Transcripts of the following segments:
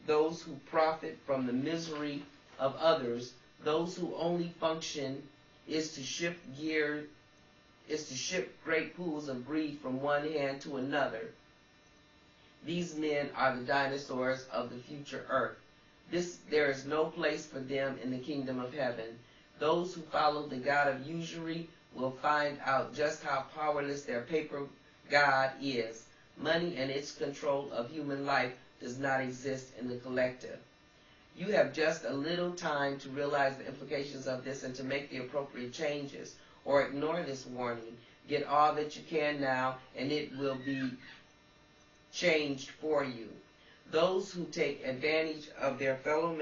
those who profit from the misery of others, those who only function is to ship great pools of greed from one hand to another. These men are the dinosaurs of the future earth. There is no place for them in the kingdom of heaven. Those who follow the god of usury will find out just how powerless their paper god is. Money and its control of human life does not exist in the collective. You have just a little time to realize the implications of this and to make the appropriate changes, or ignore this warning. Get all that you can now, and it will be changed for you. Those who take advantage of their fellow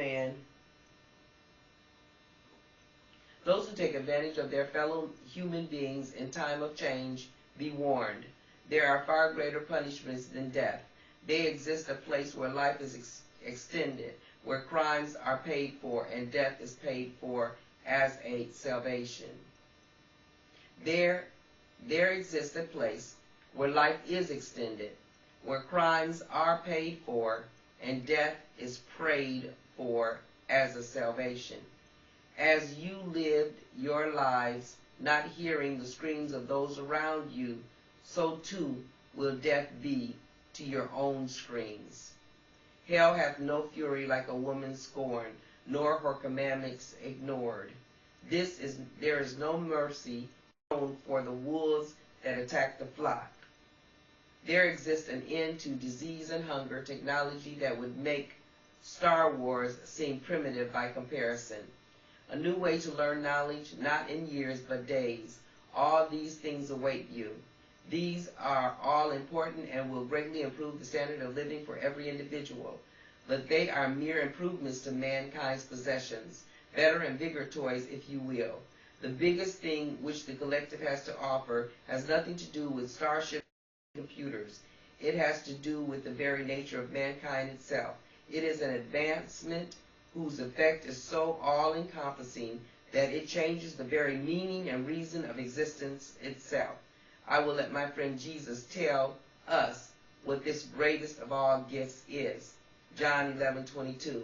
human beings in time of change, be warned. There are far greater punishments than death. They exist a place where life is extended, where crimes are paid for and death is paid for as a salvation. There exists a place where life is extended, where crimes are paid for and death is prayed for as a salvation. As you lived your lives not hearing the screams of those around you, so too will death be to your own screams. Hell hath no fury like a woman scorned, nor her commandments ignored. There is no mercy for the wolves that attack the flock. There exists an end to disease and hunger, technology that would make Star Wars seem primitive by comparison. A new way to learn knowledge, not in years but days. All these things await you. These are all important and will greatly improve the standard of living for every individual. But they are mere improvements to mankind's possessions, better and bigger toys, if you will. The biggest thing which the collective has to offer has nothing to do with starships and computers. It has to do with the very nature of mankind itself. It is an advancement whose effect is so all-encompassing that it changes the very meaning and reason of existence itself. I will let my friend Jesus tell us what this greatest of all gifts is. John 11:22.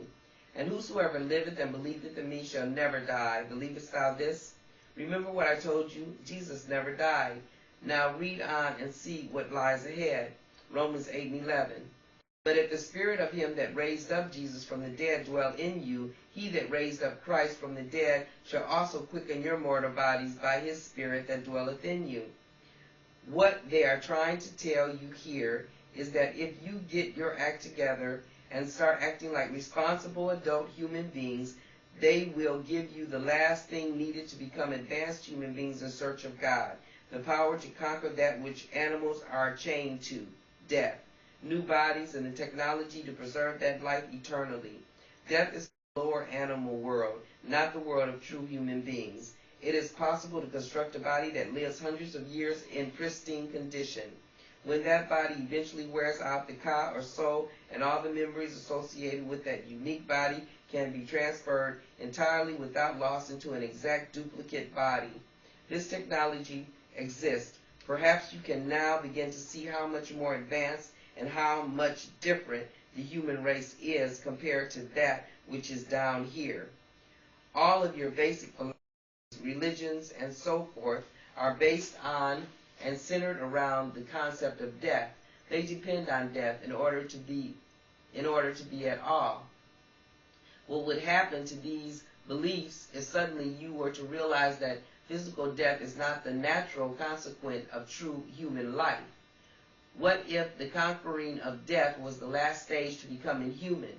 And whosoever liveth and believeth in me shall never die. Believest thou this? Remember what I told you? Jesus never died. Now read on and see what lies ahead. Romans 8:11. But if the spirit of him that raised up Jesus from the dead dwell in you, he that raised up Christ from the dead shall also quicken your mortal bodies by his spirit that dwelleth in you. What they are trying to tell you here is that if you get your act together and start acting like responsible adult human beings, they will give you the last thing needed to become advanced human beings in search of God, the power to conquer that which animals are chained to, death, new bodies, and the technology to preserve that life eternally. Death is the lower animal world, not the world of true human beings. It is possible to construct a body that lives hundreds of years in pristine condition. When that body eventually wears out, the ka or soul and all the memories associated with that unique body can be transferred entirely without loss into an exact duplicate body. This technology exists. Perhaps you can now begin to see how much more advanced and how much different the human race is compared to that which is down here. All of your basic philosophies, religions, and so forth are based on and centered around the concept of death. They depend on death in order to be at all. What would happen to these beliefs if suddenly you were to realize that physical death is not the natural consequence of true human life? What if the conquering of death was the last stage to becoming human?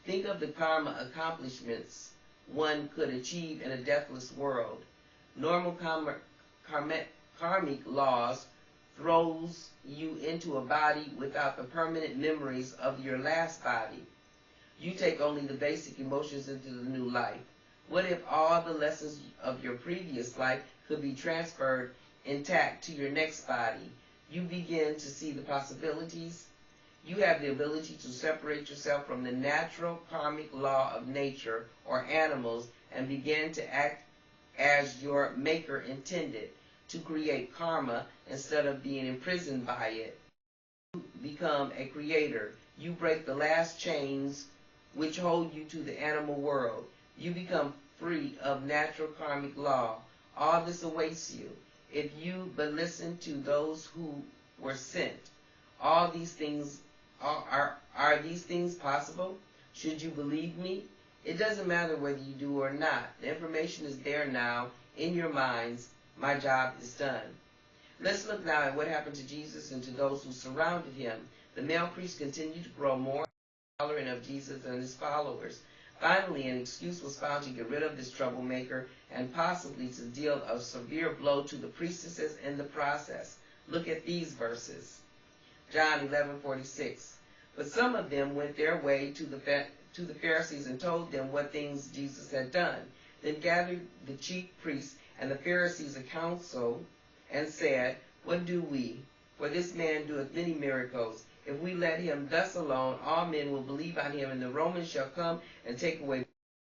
Think of the karma accomplishments one could achieve in a deathless world. Normal karmic laws throws you into a body without the permanent memories of your last body. You take only the basic emotions into the new life. What if all the lessons of your previous life could be transferred intact to your next body? You begin to see the possibilities. You have the ability to separate yourself from the natural karmic law of nature or animals and begin to act as your maker intended, to create karma instead of being imprisoned by it. You become a creator. You break the last chains which hold you to the animal world. You become free of natural karmic law. All this awaits you if you but listen to those who were sent. All these things are these things possible? Should you believe me? It doesn't matter whether you do or not. The information is there now in your minds. My job is done. Let's look now at what happened to Jesus and to those who surrounded him. The male priests continued to grow more tolerant of Jesus and his followers. Finally, an excuse was found to get rid of this troublemaker and possibly to deal a severe blow to the priestesses in the process. Look at these verses. John 11:46. But some of them went their way to the Pharisees and told them what things Jesus had done. Then gathered the chief priests and the Pharisees a council and said, What do we? For this man doeth many miracles. If we let him thus alone, all men will believe on him, and the Romans shall come and take away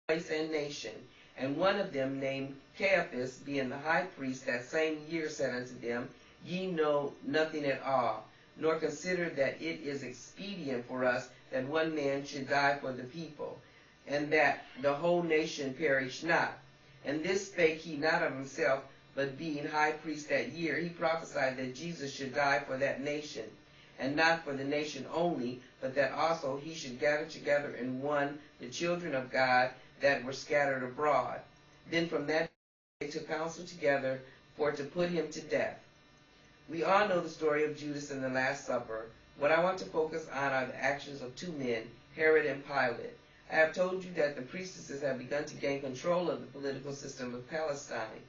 place and nation. And one of them, named Caiaphas, being the high priest that same year, said unto them, Ye know nothing at all, nor consider that it is expedient for us that one man should die for the people, and that the whole nation perish not. And this spake he not of himself, but being high priest that year, he prophesied that Jesus should die for that nation, and not for the nation only, but that also he should gather together in one the children of God that were scattered abroad. Then from that they took counsel together for to put him to death. We all know the story of Judas and the Last Supper. What I want to focus on are the actions of two men, Herod and Pilate. I have told you that the priestesses have begun to gain control of the political system of Palestine.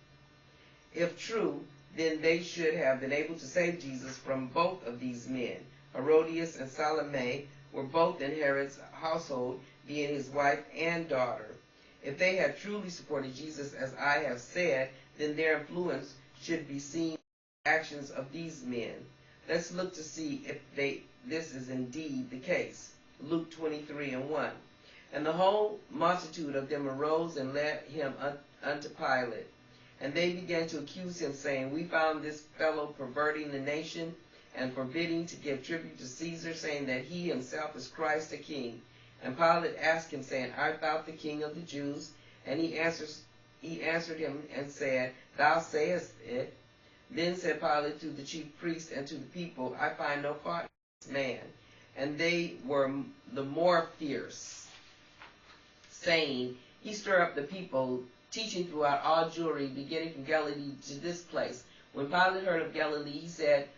If true, then they should have been able to save Jesus from both of these men. Herodias and Salome were both in Herod's household, being his wife and daughter. If they had truly supported Jesus, as I have said, then their influence should be seen in the actions of these men. Let's look to see if this is indeed the case. Luke 23:1. And the whole multitude of them arose and led him unto Pilate. And they began to accuse him, saying, We found this fellow perverting the nation and forbidding to give tribute to Caesar, saying that he himself is Christ the King. And Pilate asked him, saying, Art thou the King of the Jews? And he answered him and said, Thou sayest it. Then said Pilate to the chief priests and to the people, I find no fault in this man. And they were the more fierce, saying, He stirred up the people, teaching throughout all Jewry, beginning from Galilee to this place. When Pilate heard of Galilee, he said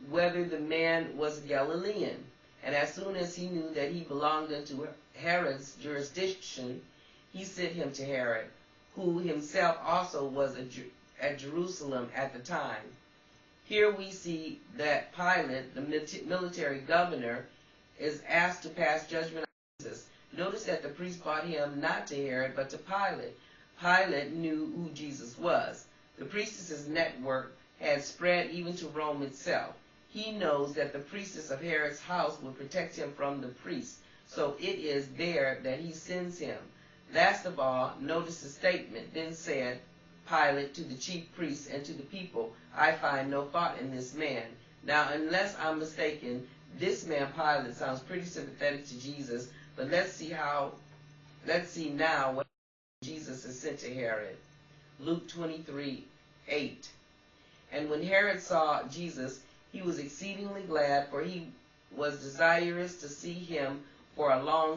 whether the man was a Galilean. And as soon as he knew that he belonged unto Herod's jurisdiction, he sent him to Herod, who himself also was at Jerusalem at the time. Here we see that Pilate, the military governor, is asked to pass judgment on Jesus. Notice that the priest brought him not to Herod, but to Pilate. Pilate knew who Jesus was. The priestess's network had spread even to Rome itself. He knows that the priestess of Herod's house would protect him from the priest, so it is there that he sends him. Last of all, notice the statement. Then said Pilate to the chief priests and to the people, I find no fault in this man. Now, unless I'm mistaken, this man Pilate sounds pretty sympathetic to Jesus, but let's see now what Jesus is sent to Herod. Luke 23:8. And when Herod saw Jesus, he was exceedingly glad, for he was desirous to see him for a long